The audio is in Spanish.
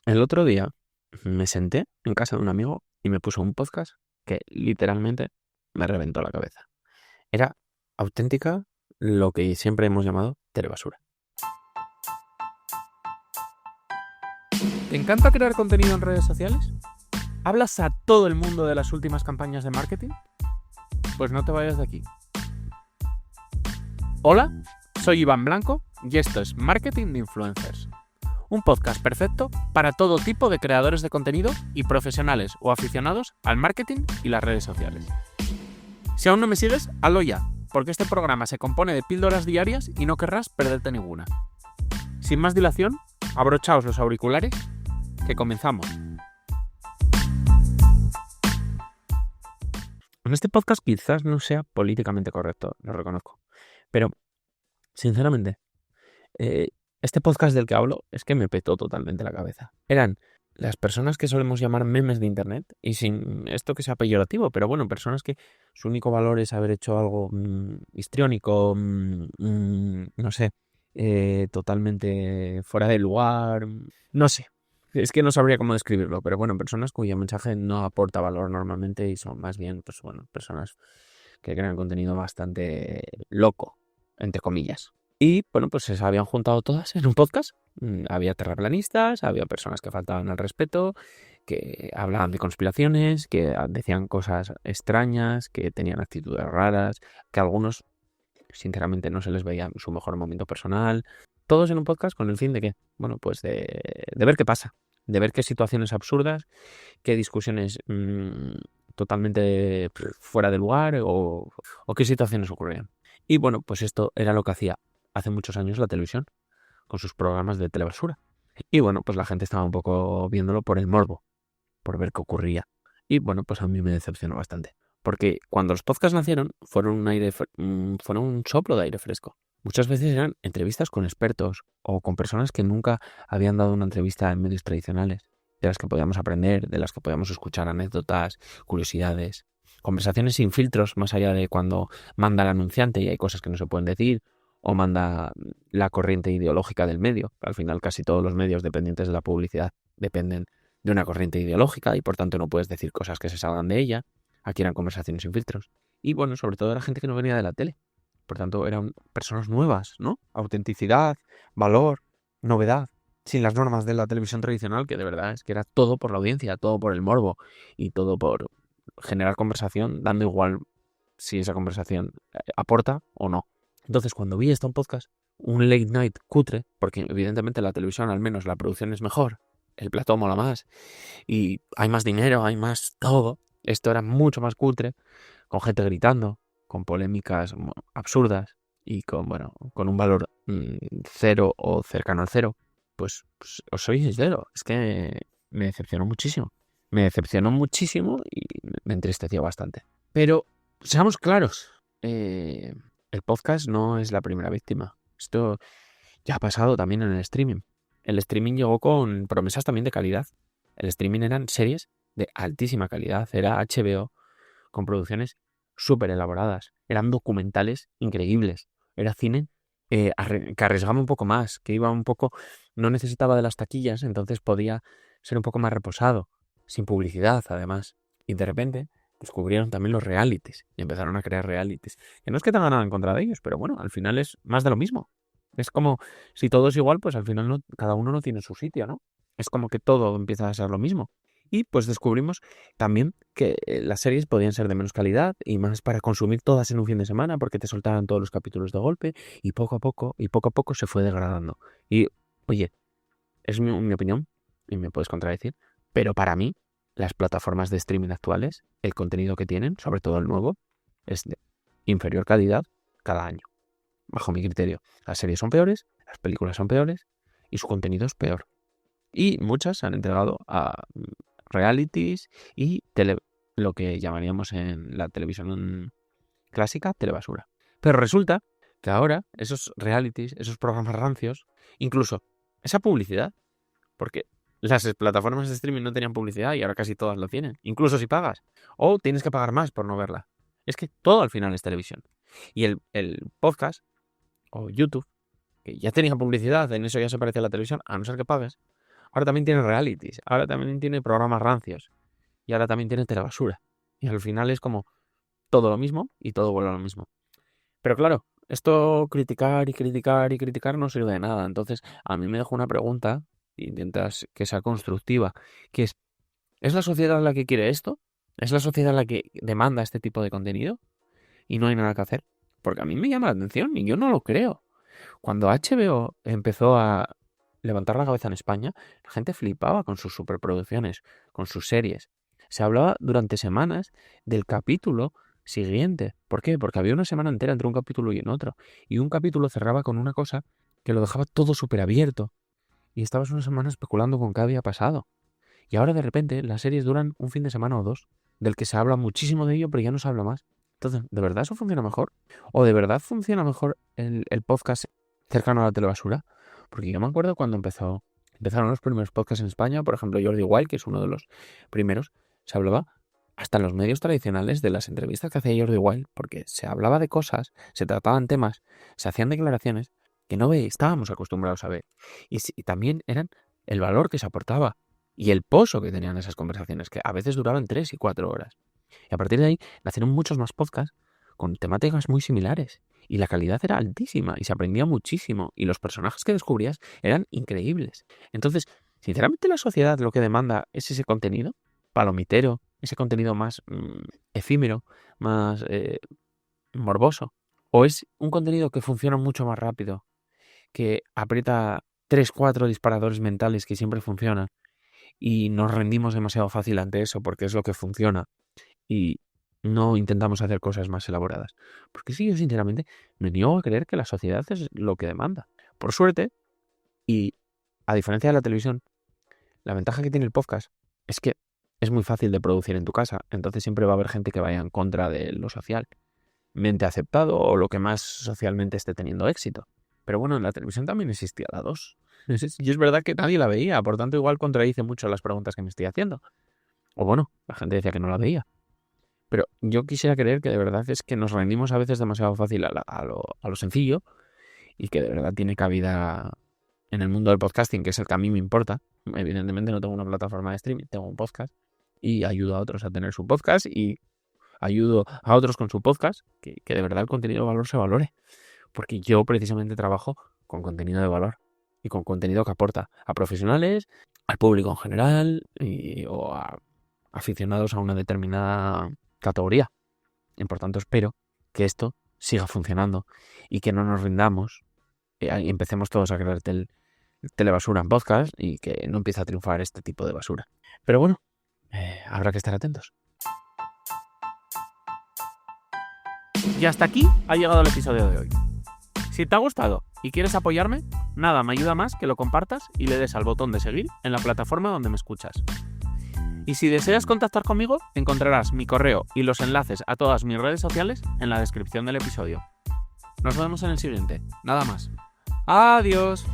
El otro día me senté en casa de un amigo y me puso un podcast que literalmente me reventó la cabeza. Era auténtica lo que siempre hemos llamado telebasura. ¿Te encanta crear contenido en redes sociales? ¿Hablas a todo el mundo de las últimas campañas de marketing? Pues no te vayas de aquí. Hola, soy Iván Blanco y esto es Marketing de Influencers, un podcast perfecto para todo tipo de creadores de contenido y profesionales o aficionados al marketing y las redes sociales. Si aún no me sigues, hazlo ya, porque este programa se compone de píldoras diarias y no querrás perderte ninguna. Sin más dilación, abrochaos los auriculares, que comenzamos. En este podcast quizás no sea políticamente correcto, lo reconozco. Pero, sinceramente, este podcast del que hablo es que me petó totalmente la cabeza. Eran las personas que solemos llamar memes de internet, y sin esto que sea peyorativo, pero bueno, personas que su único valor es haber hecho algo histriónico, no sé, totalmente fuera de lugar, no sé. Es que no sabría cómo describirlo, pero bueno, personas cuyo mensaje no aporta valor normalmente y son más bien, pues bueno, personas que crean contenido bastante loco, entre comillas. Y bueno, pues se habían juntado todas en un podcast. Había terraplanistas, había personas que faltaban al respeto, que hablaban de conspiraciones, que decían cosas extrañas, que tenían actitudes raras, que a algunos, sinceramente, no se les veía su mejor momento personal. Todos en un podcast con el fin de qué? Bueno, pues de ver qué pasa, de ver qué situaciones absurdas, qué discusiones totalmente fuera de lugar o qué situaciones ocurrían. Y bueno, pues esto era lo que hacía hace muchos años la televisión, con sus programas de telebasura. Y bueno, pues la gente estaba un poco viéndolo por el morbo, por ver qué ocurría. Y bueno, pues a mí me decepcionó bastante. Porque cuando los podcasts nacieron, fueron fueron un soplo de aire fresco. Muchas veces eran entrevistas con expertos o con personas que nunca habían dado una entrevista en medios tradicionales, de las que podíamos aprender, de las que podíamos escuchar anécdotas, curiosidades, conversaciones sin filtros, más allá de cuando manda el anunciante y hay cosas que no se pueden decir, o manda la corriente ideológica del medio. Al final casi todos los medios dependientes de la publicidad dependen de una corriente ideológica y por tanto no puedes decir cosas que se salgan de ella. Aquí eran conversaciones sin filtros. Y bueno, sobre todo era gente que no venía de la tele. Por tanto, eran personas nuevas, ¿no? Autenticidad, valor, novedad, sin las normas de la televisión tradicional, que de verdad es que era todo por la audiencia, todo por el morbo y todo por generar conversación, dando igual si esa conversación aporta o no. Entonces, cuando vi esto en podcast, un late night cutre, porque evidentemente la televisión, al menos la producción es mejor, el plató mola más y hay más dinero, hay más todo. Esto era mucho más cutre, con gente gritando, con polémicas absurdas y con un valor cero o cercano al cero. Pues os soy sincero, es que me decepcionó muchísimo. Me decepcionó muchísimo y me entristeció bastante. Pero seamos claros, el podcast no es la primera víctima. Esto ya ha pasado también en el streaming. El streaming llegó con promesas también de calidad. El streaming eran series de altísima calidad. Era HBO con producciones súper elaboradas. Eran documentales increíbles. Era cine que arriesgaba un poco más, que iba un poco... No necesitaba de las taquillas, entonces podía ser un poco más reposado, sin publicidad además. Y de repente descubrieron también los realities y empezaron a crear realities. Que no es que tengan nada en contra de ellos, pero bueno, al final es más de lo mismo. Es como si todo es igual, pues al final no, cada uno no tiene su sitio, ¿no? Es como que todo empieza a ser lo mismo. Y pues descubrimos también que las series podían ser de menos calidad y más para consumir todas en un fin de semana porque te soltaban todos los capítulos de golpe y poco a poco se fue degradando. Y oye, es mi opinión y me puedes contradecir, pero para mí las plataformas de streaming actuales, el contenido que tienen, sobre todo el nuevo, es de inferior calidad cada año, bajo mi criterio. Las series son peores, las películas son peores y su contenido es peor. Y muchas se han entregado a realities y lo que llamaríamos en la televisión clásica, telebasura. Pero resulta que ahora esos realities, esos programas rancios, incluso esa publicidad, porque las plataformas de streaming no tenían publicidad y ahora casi todas lo tienen, incluso si pagas, o tienes que pagar más por no verla. Es que todo al final es televisión. Y el podcast o YouTube, que ya tenía publicidad, en eso ya se parece a la televisión, a no ser que pagues, ahora también tiene realities, ahora también tiene programas rancios y ahora también tiene telebasura. Y al final es como todo lo mismo y todo vuelve a lo mismo. Pero claro, esto criticar y criticar y criticar no sirve de nada. Entonces, a mí me dejo una pregunta, intentas que sea constructiva, que ¿es la sociedad la que quiere esto? ¿Es la sociedad la que demanda este tipo de contenido? Y no hay nada que hacer. Porque a mí me llama la atención y yo no lo creo. Cuando HBO empezó a levantar la cabeza en España, la gente flipaba con sus superproducciones, con sus series. Se hablaba durante semanas del capítulo siguiente. ¿Por qué? Porque había una semana entera entre un capítulo y en otro. Y un capítulo cerraba con una cosa que lo dejaba todo súper abierto. Y estabas una semana especulando con qué había pasado. Y ahora de repente las series duran un fin de semana o dos, del que se habla muchísimo de ello, pero ya no se habla más. Entonces, ¿de verdad eso funciona mejor? ¿O de verdad funciona mejor el podcast cercano a la telebasura? Porque yo me acuerdo cuando empezaron los primeros podcasts en España, por ejemplo Jordi Wild, que es uno de los primeros, se hablaba hasta en los medios tradicionales de las entrevistas que hacía Jordi Wild, porque se hablaba de cosas, se trataban temas, se hacían declaraciones que no estábamos acostumbrados a ver. Y también eran el valor que se aportaba y el pozo que tenían esas conversaciones, que a veces duraban 3 y 4 horas. Y a partir de ahí nacieron muchos más podcasts con temáticas muy similares. Y la calidad era altísima y se aprendía muchísimo. Y los personajes que descubrías eran increíbles. Entonces, sinceramente la sociedad lo que demanda es ese contenido palomitero, ese contenido más efímero, más morboso. O es un contenido que funciona mucho más rápido, que aprieta 3, 4 disparadores mentales que siempre funcionan. Y nos rendimos demasiado fácil ante eso porque es lo que funciona y no intentamos hacer cosas más elaboradas. Porque sí, yo sinceramente me niego a creer que la sociedad es lo que demanda. Por suerte, y a diferencia de la televisión, la ventaja que tiene el podcast es que es muy fácil de producir en tu casa, entonces siempre va a haber gente que vaya en contra de lo socialmente aceptado o lo que más socialmente esté teniendo éxito. Pero bueno, en la televisión también existía la 2. Y es verdad que nadie la veía, por tanto igual contradice mucho las preguntas que me estoy haciendo. O bueno, la gente decía que no la veía. Pero yo quisiera creer que de verdad es que nos rendimos a veces demasiado fácil a lo sencillo y que de verdad tiene cabida en el mundo del podcasting, que es el que a mí me importa. Evidentemente no tengo una plataforma de streaming, tengo un podcast y ayudo a otros a tener su podcast y ayudo a otros con su podcast, que de verdad el contenido de valor se valore. Porque yo precisamente trabajo con contenido de valor y con contenido que aporta a profesionales, al público en general o a aficionados a una determinada categoría. Y por tanto espero que esto siga funcionando y que no nos rindamos y empecemos todos a crear telebasura en podcast y que no empiece a triunfar este tipo de basura. Pero bueno, habrá que estar atentos. Y hasta aquí ha llegado el episodio de hoy. Si te ha gustado y quieres apoyarme, nada me ayuda más que lo compartas y le des al botón de seguir en la plataforma donde me escuchas. Y si deseas contactar conmigo, encontrarás mi correo y los enlaces a todas mis redes sociales en la descripción del episodio. Nos vemos en el siguiente. Nada más. ¡Adiós!